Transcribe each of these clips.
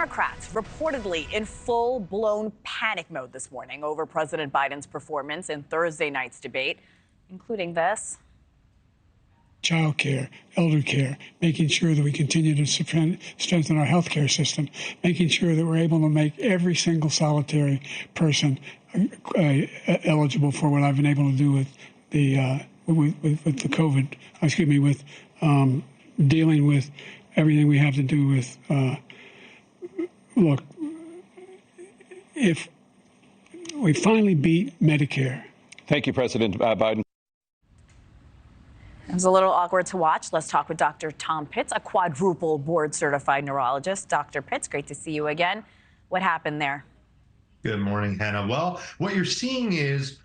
Democrats reportedly in full-blown panic mode this morning over President Biden's performance in Thursday night's debate, including this. Child care, elder care, making sure that we continue to strengthen our healthcare system, making sure that we're able to make every single solitary person eligible for what I've been able to do with the with dealing with everything we have to do with. Look, if we finally beat Medicare. Thank you, President Biden. It was a little awkward to watch. Let's talk with Dr. Tom Pitts, a quadruple board-certified neurologist. Dr. Pitts, great to see you again. What happened there? Good morning, Hannah. Well, what you're seeing is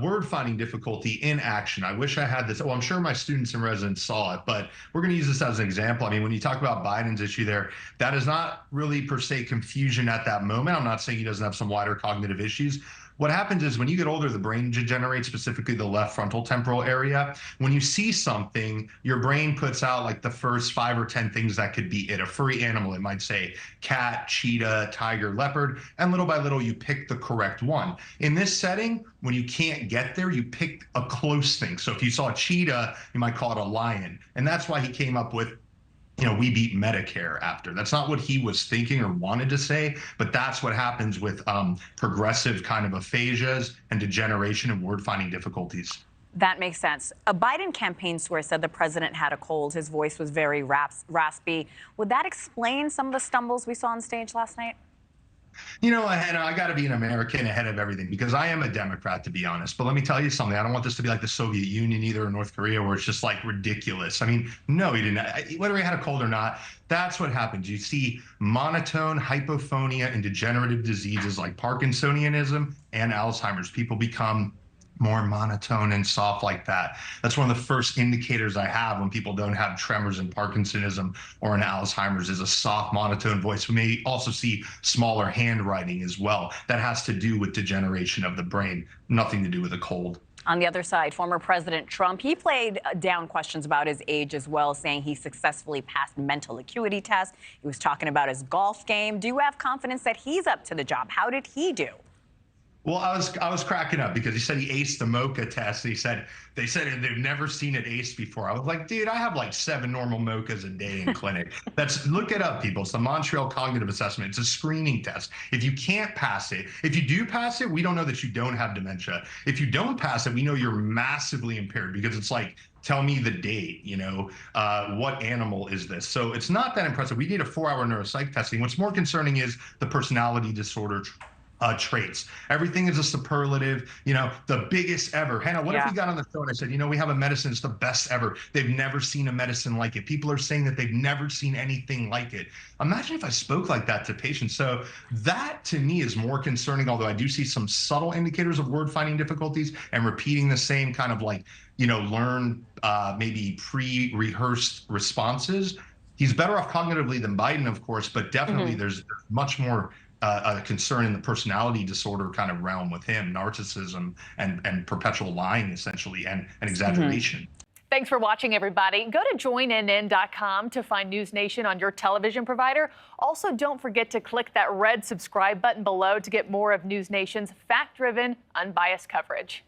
word-finding difficulty in action. I wish I had this. Well, I'm sure my students and residents saw it, but we're going to use this as an example. I mean, when you talk about Biden's issue there, that is not really per se confusion at that moment. I'm not saying he doesn't have some wider cognitive issues. What happens is when you get older, the brain degenerates, specifically the left frontal temporal area. When you see something, your brain puts out like the first 5 or 10 things that could be it. A furry animal, it might say cat, cheetah, tiger, leopard, and little by little, you pick the correct one. In this setting, when you can't get there, you pick a close thing. So if you saw a cheetah, you might call it a lion. And that's why he came up with, we beat Medicare after. That's not what he was thinking or wanted to say, but that's what happens with progressive kind of aphasias and degeneration and word-finding difficulties. That makes sense. A Biden campaign source said the president had a cold. His voice was very raspy. Would that explain some of the stumbles we saw on stage last night? Hannah, I got to be an American ahead of everything because I am a Democrat, to be honest. But let me tell you something. I don't want this to be like the Soviet Union either, or North Korea, where it's just like ridiculous. I mean, no, he didn't. Whether he had a cold or not, that's what happens. You see monotone, hypophonia, and degenerative diseases like Parkinsonianism and Alzheimer's. People become more monotone and soft like that. That's one of the first indicators I have when people don't have tremors and Parkinsonism or an Alzheimer's is a soft monotone voice. We may also see smaller handwriting as well. That has to do with degeneration of the brain, nothing to do with a cold. On the other side, former President Trump, he played down questions about his age as well, saying he successfully passed mental acuity tests. He was talking about his golf game. Do you have confidence that he's up to the job? How did he do? Well, I was cracking up because he said he aced the MoCA test. They said they've never seen it aced before. I was like, dude, I have like 7 normal MoCAs a day in clinic. Look it up, people. It's the Montreal Cognitive Assessment. It's a screening test. If you can't pass it, if you do pass it, we don't know that you don't have dementia. If you don't pass it, we know you're massively impaired because it's like, tell me the date, what animal is this? So it's not that impressive. We did a 4-hour neuropsych testing. What's more concerning is the personality disorder traits. Everything is a superlative, the biggest ever. Hannah, what if we got on the show and I said, we have a medicine, it's the best ever. They've never seen a medicine like it. People are saying that they've never seen anything like it. Imagine if I spoke like that to patients. So that to me is more concerning, although I do see some subtle indicators of word finding difficulties and repeating the same kind of learn maybe pre-rehearsed responses. He's better off cognitively than Biden, of course, but definitely there's much more a concern in the personality disorder kind of realm with him, narcissism and perpetual lying, essentially, and exaggeration. Thanks for watching, everybody. Go to joinnn.com to find NewsNation on your television provider. Also, don't forget to click that red subscribe button below to get more of NewsNation's fact-driven, unbiased coverage.